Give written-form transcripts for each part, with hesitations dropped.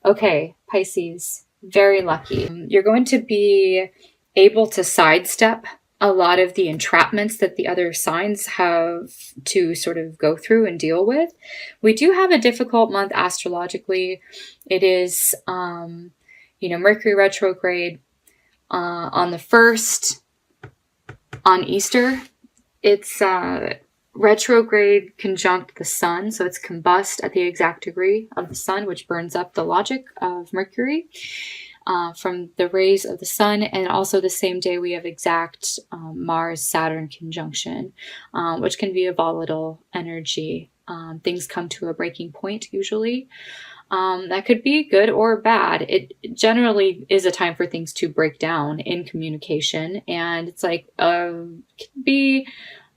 Okay, Pisces, very lucky. You're going to be able to sidestep a lot of the entrapments that the other signs have to sort of go through and deal with. We do have a difficult month astrologically. It is, Mercury retrograde on the 1st on Easter. It's retrograde conjunct the sun, so it's combust at the exact degree of the sun, which burns up the logic of Mercury from the rays of the sun. And also the same day we have exact Mars-Saturn conjunction, which can be a volatile energy. Things come to a breaking point usually. That could be good or bad. It generally is a time for things to break down in communication, and it's like could be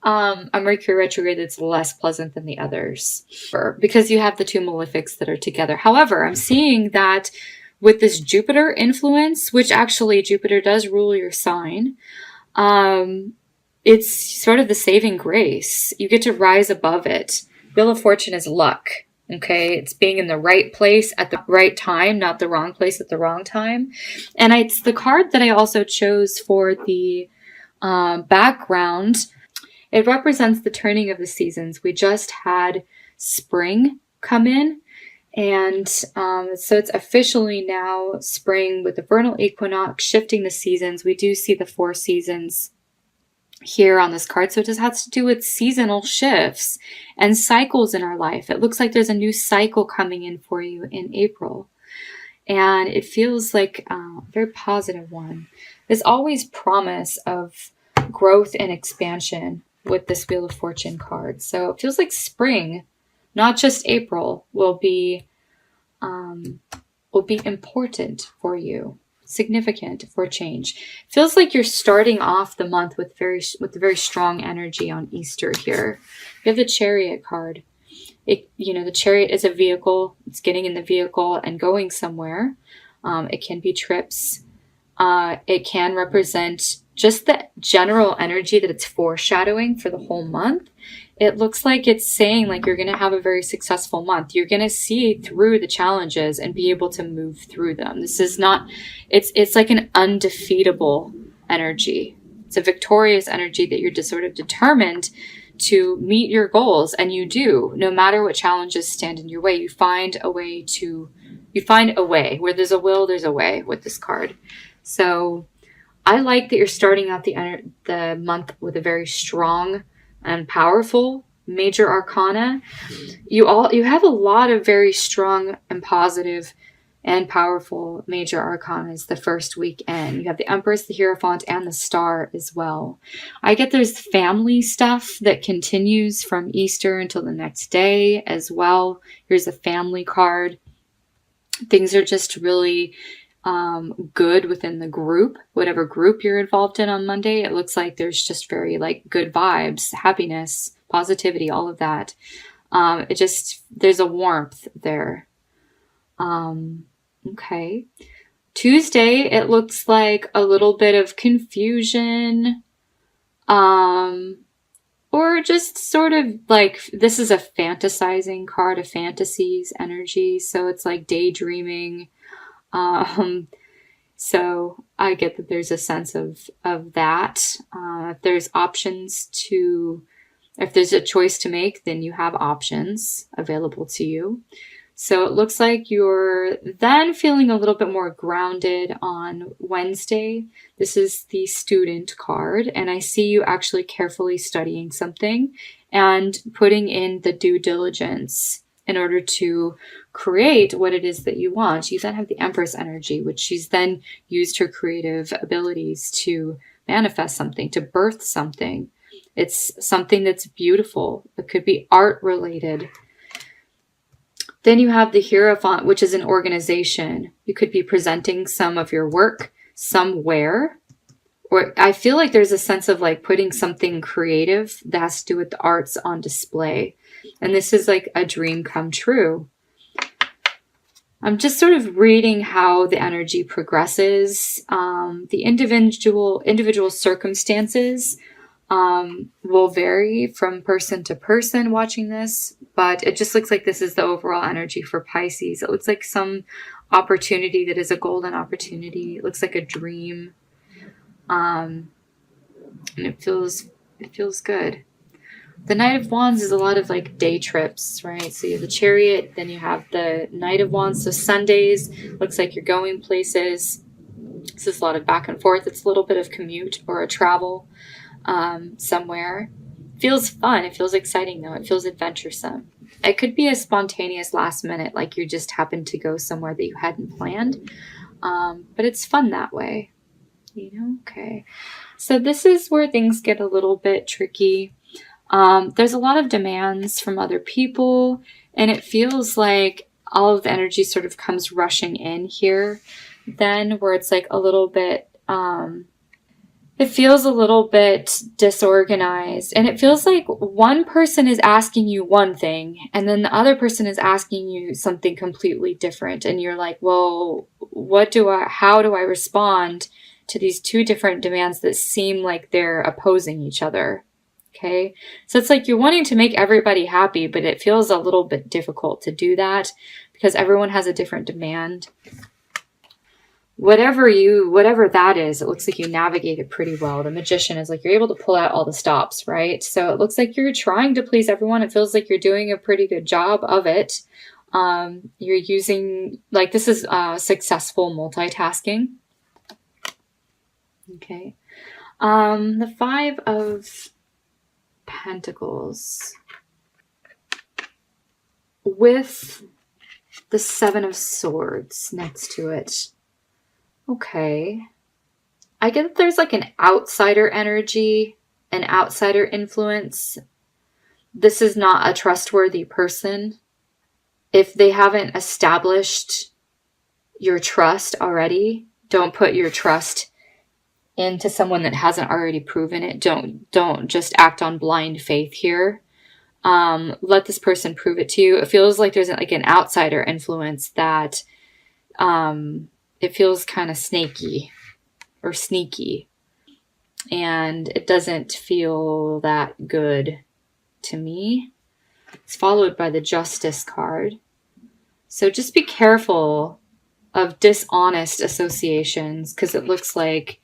a Mercury retrograde that's less pleasant than the others, because you have the two malefics that are together. However, I'm seeing that with this Jupiter influence, which actually Jupiter does rule your sign, it's sort of the saving grace. You get to rise above it. Wheel of Fortune is luck. Okay, it's being in the right place at the right time, not the wrong place at the wrong time. And it's the card that I also chose for the background. It represents the turning of the seasons. We just had spring come in. And so it's officially now spring with the vernal equinox shifting the seasons. We do see the 4 seasons here on this card. So it just has to do with seasonal shifts and cycles in our life. It looks like there's a new cycle coming in for you in April. And it feels like a very positive one. There's always promise of growth and expansion with this Wheel of Fortune card. So it feels like spring, not just April, will be important for you, significant for change. Feels like you're starting off the month with very strong energy on Easter here. You have the Chariot card. The Chariot is a vehicle. It's getting in the vehicle and going somewhere. It can be trips. It can represent just the general energy that it's foreshadowing for the whole month. It looks like it's saying like you're going to have a very successful month. You're going to see through the challenges and be able to move through them. This is not, it's like an undefeatable energy. It's a victorious energy that you're just sort of determined to meet your goals. And you do, no matter what challenges stand in your way, you find a way. Where there's a will, there's a way with this card. So I like that you're starting out the month with a very strong and powerful major arcana. You have a lot of very strong and positive and powerful major arcanas the first weekend. You have the Empress, the Hierophant, and the Star as well. I get there's family stuff that continues from Easter until the next day as well. Here's a family card. Things are just really good within the group, whatever group you're involved in on Monday. It looks like there's just very like good vibes, happiness, positivity, all of that. There's a warmth there. Okay. Tuesday, it looks like a little bit of confusion, or just sort of like, this is a fantasizing card, a fantasies energy. So it's like daydreaming. So I get that there's a sense of that. If there's if there's a choice to make, then you have options available to you. So it looks like you're then feeling a little bit more grounded on Wednesday. This is the student card, and I see you actually carefully studying something and putting in the due diligence in order to create what it is that you want. You then have the Empress energy, which she's then used her creative abilities to manifest something, to birth something. It's something that's beautiful. It could be art related. Then you have the Hierophant, which is an organization. You could be presenting some of your work somewhere. Or I feel like there's a sense of like putting something creative that has to do with the arts on display. And this is like a dream come true. I'm just sort of reading how the energy progresses. The individual circumstances will vary from person to person watching this, but it just looks like this is the overall energy for Pisces. It looks like some opportunity that is a golden opportunity. It looks like a dream. And it feels good. The Knight of Wands is a lot of like day trips, right? So you have the Chariot, then you have the Knight of Wands. So Sundays, looks like you're going places. This is a lot of back and forth. It's a little bit of commute or a travel somewhere. Feels fun. It feels exciting though. It feels adventuresome. It could be a spontaneous last minute, like you just happened to go somewhere that you hadn't planned. But it's fun that way. Okay. So this is where things get a little bit tricky. There's a lot of demands from other people, and it feels like all of the energy sort of comes rushing in here. Then where it's like a little bit, it feels a little bit disorganized, and it feels like one person is asking you one thing and then the other person is asking you something completely different. And you're like, well, how do I respond to these two different demands that seem like they're opposing each other? Okay. So it's like you're wanting to make everybody happy, but it feels a little bit difficult to do that because everyone has a different demand. Whatever that is, it looks like you navigate it pretty well. The Magician is like, you're able to pull out all the stops, right? So it looks like you're trying to please everyone. It feels like you're doing a pretty good job of it. You're using, like, this is successful multitasking. Okay. The Five of Pentacles with the Seven of Swords next to it. Okay. I get that there's like an outsider energy, an outsider influence. This is not a trustworthy person. If they haven't established your trust already, don't put your trust into someone that hasn't already proven it. Don't just act on blind faith here. Let this person prove it to you. It feels like there's like an outsider influence that it feels kind of snaky or sneaky, and it doesn't feel that good to me. It's followed by the Justice card. So just be careful of dishonest associations, because it looks like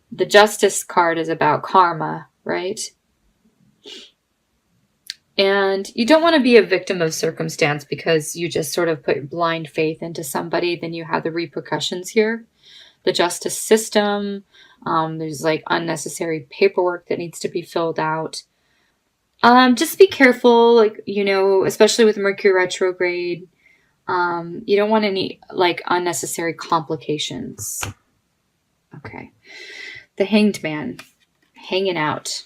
the Justice card is about karma, right? And you don't want to be a victim of circumstance because you just sort of put blind faith into somebody. Then you have the repercussions here. The justice system, there's like unnecessary paperwork that needs to be filled out. Just be careful, like, especially with Mercury retrograde. You don't want any like unnecessary complications. Okay. The Hanged Man, hanging out.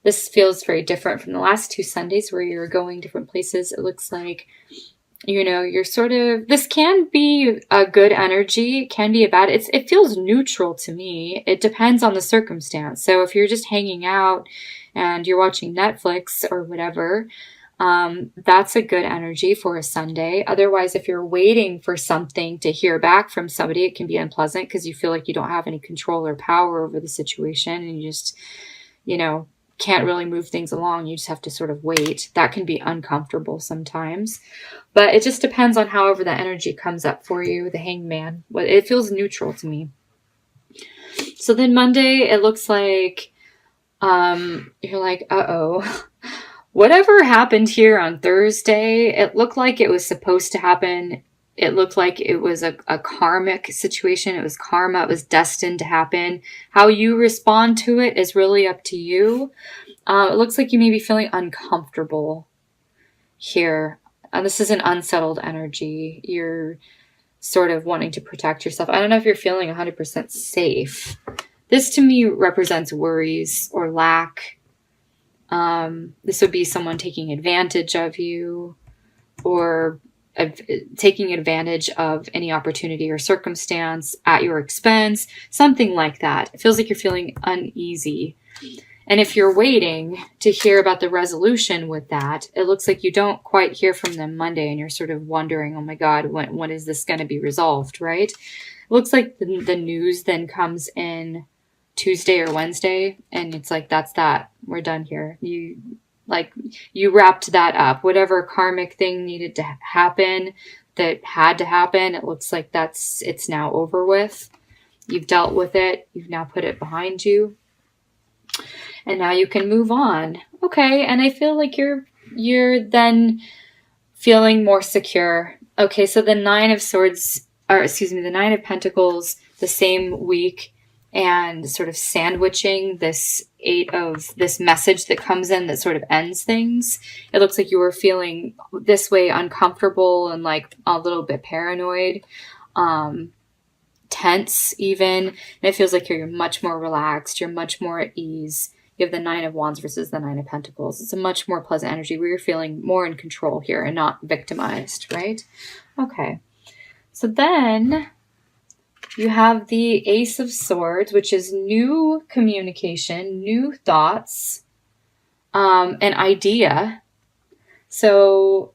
This feels very different from the last two Sundays where you're going different places. It looks like, you're sort of, this can be a good energy, it can be a bad, it feels neutral to me. It depends on the circumstance. So if you're just hanging out and you're watching Netflix or whatever, that's a good energy for a Sunday. Otherwise, if you're waiting for something to hear back from somebody, it can be unpleasant because you feel like you don't have any control or power over the situation, and you just, can't really move things along. You just have to sort of wait. That can be uncomfortable sometimes, but it just depends on however the energy comes up for you. The Hanged Man, it feels neutral to me. So then Monday, it looks like, you're like, uh-oh, whatever happened here on Thursday, it looked like it was supposed to happen. It looked like it was a karmic situation. It was karma. It was destined to happen. How you respond to it is really up to you. It looks like you may be feeling uncomfortable here. This is an unsettled energy. You're sort of wanting to protect yourself. I don't know if you're feeling 100% safe. This to me represents worries or lack. This would be someone taking advantage of you, or taking advantage of any opportunity or circumstance at your expense, something like that. It feels like you're feeling uneasy. And if you're waiting to hear about the resolution with that, it looks like you don't quite hear from them Monday, and you're sort of wondering, oh my God, when is this going to be resolved, right? It looks like the news then comes in Tuesday or Wednesday, and it's like, that's that. We're done here. You wrapped that up. Whatever karmic thing needed to happen, that had to happen, it looks like it's now over with. You've dealt with it. You've now put it behind you. And now you can move on. Okay, and I feel like you're then feeling more secure. Okay, so the Nine of Pentacles, the same week, and sort of sandwiching this this message that comes in that sort of ends things. It looks like you were feeling this way, uncomfortable and like a little bit paranoid, tense even. And it feels like you're much more relaxed. You're much more at ease. You have the Nine of Wands versus the Nine of Pentacles. It's a much more pleasant energy where you're feeling more in control here and not victimized, right? Okay. So then you have the Ace of Swords, which is new communication, new thoughts, an idea. So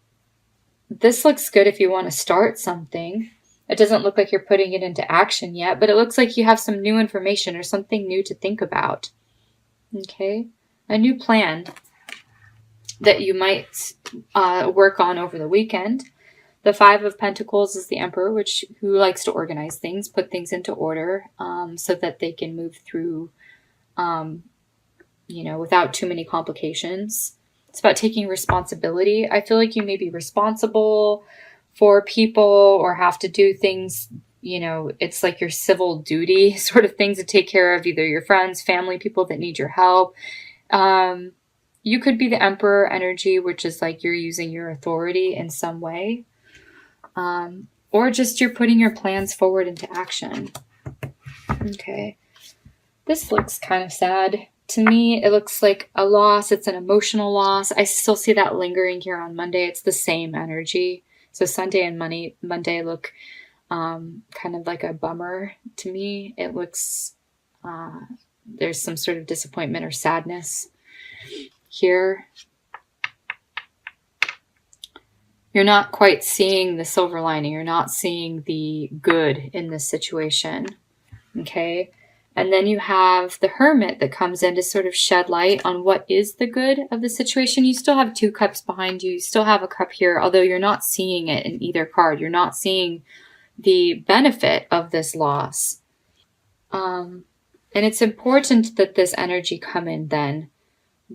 this looks good if you want to start something. It doesn't look like you're putting it into action yet, but it looks like you have some new information or something new to think about. Okay, a new plan that you might work on over the weekend. The Five of Pentacles is the Emperor, who likes to organize things, put things into order, so that they can move through, without too many complications. It's about taking responsibility. I feel like you may be responsible for people or have to do things. It's like your civil duty sort of things to take care of either your friends, family, people that need your help. You could be the Emperor energy, which is like you're using your authority in some way. Or just you're putting your plans forward into action. Okay. This looks kind of sad. To me, it looks like a loss. It's an emotional loss. I still see that lingering here on Monday. It's the same energy. So Sunday and Monday look kind of like a bummer to me. It looks, there's some sort of disappointment or sadness here. You're not quite seeing the silver lining. You're not seeing the good in this situation. Okay. And then you have the Hermit that comes in to sort of shed light on what is the good of the situation. You still have two cups behind you. You still have a cup here, although you're not seeing it in either card. You're not seeing the benefit of this loss. And it's important that this energy come in then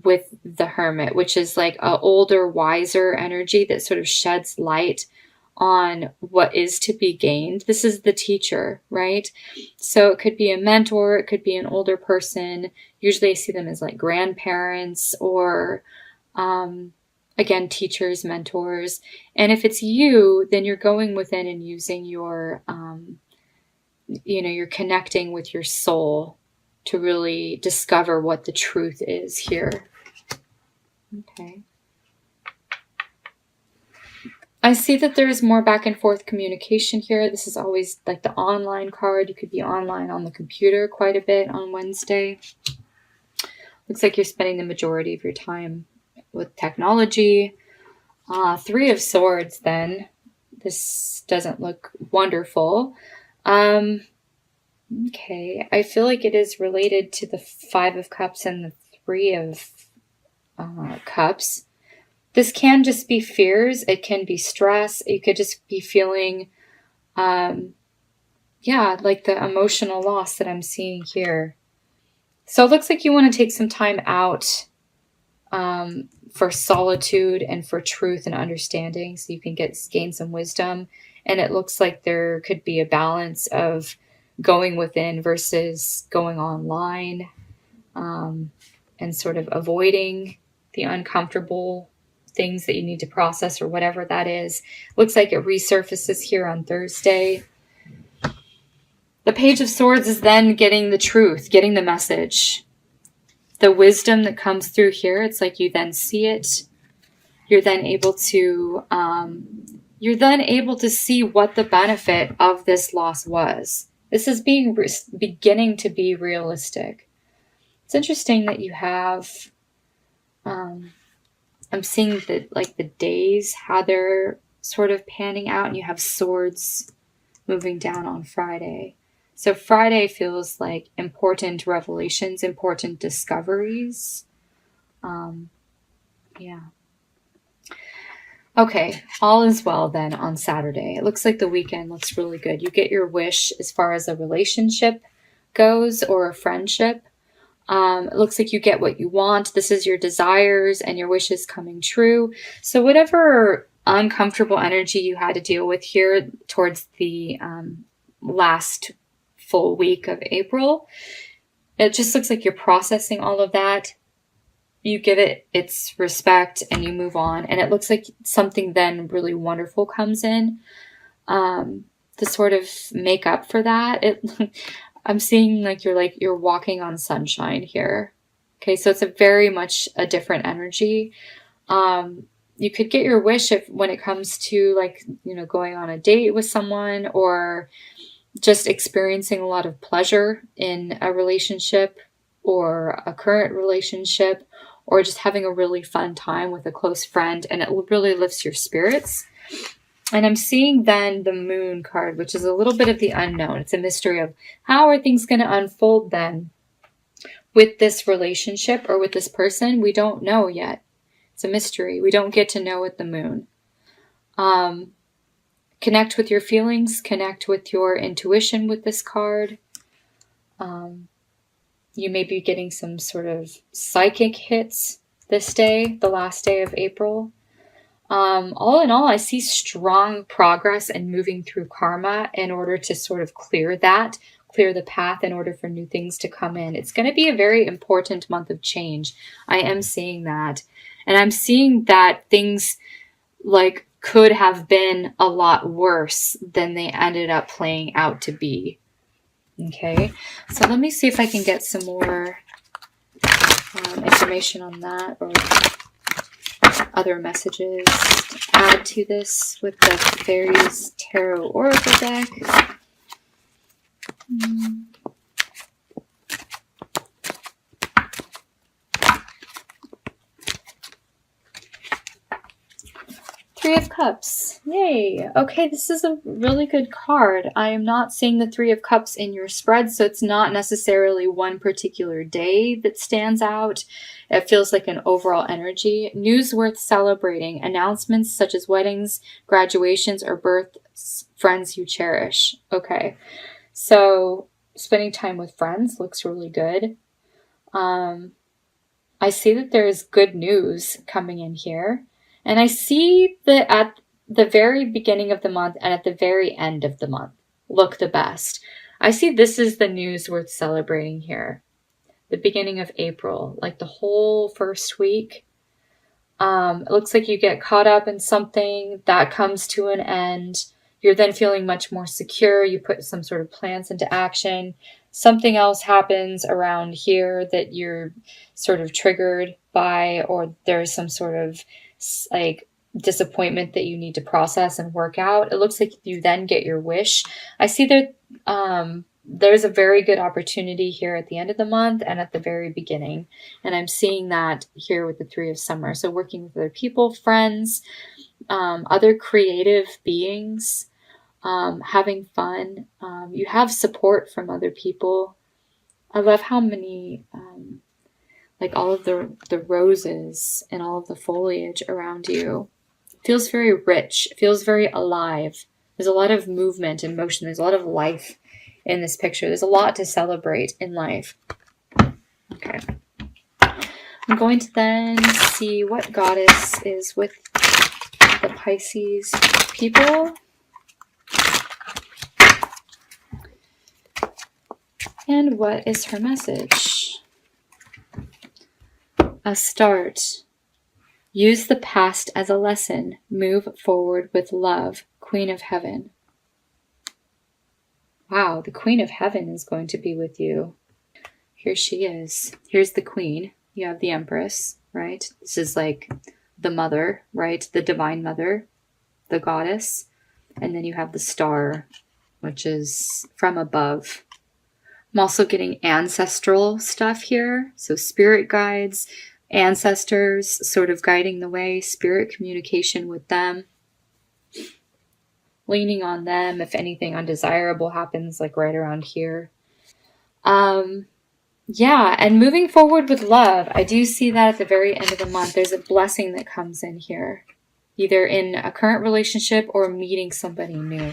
with the Hermit, which is like an older, wiser energy that sort of sheds light on what is to be gained. This is the teacher, right? So it could be a mentor, it could be an older person. Usually I see them as like grandparents or, again, teachers, mentors. And if it's you, then you're going within and using your, you're connecting with your soul to really discover what the truth is here. Okay. I see that there's more back and forth communication here. This is always like the online card. You could be online on the computer quite a bit on Wednesday. Looks like you're spending the majority of your time with technology. Three of Swords then. This doesn't look wonderful. Okay, I feel like it is related to the Five of Cups and the Three of Cups. This can just be fears. It can be stress. You could just be feeling, like the emotional loss that I'm seeing here. So it looks like you want to take some time out for solitude and for truth and understanding so you can gain some wisdom. And it looks like there could be a balance of going within versus going online, and sort of avoiding the uncomfortable things that you need to process or whatever that is. Looks like it resurfaces here on Thursday. The Page of Swords is then getting the truth, getting the message. The wisdom that comes through here, it's like you then see it. You're then able to see what the benefit of this loss was. This is beginning to be realistic. It's interesting that you have, I'm seeing that like the days, how they're sort of panning out, and you have Swords moving down on Friday. So Friday feels like important revelations, important discoveries. Yeah. Okay, all is well then on Saturday. It looks like the weekend looks really good. You get your wish as far as a relationship goes or a friendship. It looks like you get what you want. This is your desires and your wishes coming true. So whatever uncomfortable energy you had to deal with here towards the last full week of April, it just looks like you're processing all of that. You give it its respect and you move on. And it looks like something then really wonderful comes in to sort of make up for that. I'm seeing like you're walking on sunshine here. Okay, so it's a very much a different energy. You could get your wish if when it comes to like, going on a date with someone or just experiencing a lot of pleasure in a relationship or a current relationship, or just having a really fun time with a close friend, and it really lifts your spirits. And I'm seeing then the Moon card, which is a little bit of the unknown. It's a mystery of how are things going to unfold then with this relationship or with this person. We don't know yet. It's a mystery. We don't get to know with the Moon. Connect with your feelings. Connect with your intuition with this card. You may be getting some sort of psychic hits this day, the last day of April. All in all, I see strong progress and moving through karma in order to sort of clear the path in order for new things to come in. It's going to be a very important month of change. I am seeing that. And I'm seeing that things like could have been a lot worse than they ended up playing out to be. Okay, so let me see if I can get some more information on that or other messages to add to this with the Fairies Tarot Oracle deck. Three of Cups. Yay. Okay, this is a really good card. I am not seeing the Three of Cups in your spread, so it's not necessarily one particular day that stands out. It feels like an overall energy. News worth celebrating. Announcements such as weddings, graduations, or births, friends you cherish. Okay, so spending time with friends looks really good. I see that there is good news coming in here. And I see that at the very beginning of the month and at the very end of the month look the best. I see this is the news worth celebrating here. The beginning of April, like the whole first week. It looks like you get caught up in something that comes to an end. You're then feeling much more secure. You put some sort of plans into action. Something else happens around here that you're sort of triggered by, or there's some sort of like disappointment that you need to process and work out. It looks like you then get your wish. I see that there's a very good opportunity here at the end of the month and at the very beginning. And I'm seeing that here with the Three of Summer. So working with other people, friends, other creative beings, having fun. You have support from other people. I love how many like all of the roses and all of the foliage around you. It feels very rich. It feels very alive. There's a lot of movement and motion. There's a lot of life in this picture. There's a lot to celebrate in life. Okay. I'm going to then see what goddess is with the Pisces people. And what is her message? A start. Use the past as a lesson. Move forward with love. Queen of Heaven. Wow, the Queen of Heaven is going to be with you. Here she is. Here's the Queen. You have the Empress, right? This is like the mother, right? The divine mother, the goddess. And then you have the star, which is from above. I'm also getting ancestral stuff here. So spirit guides, ancestors sort of guiding the way, spirit communication with them. leaning on them if anything undesirable happens, like right around here. Yeah, and moving forward with love, I do see that at the very end of the month, there's a blessing that comes in here, either in a current relationship or meeting somebody new.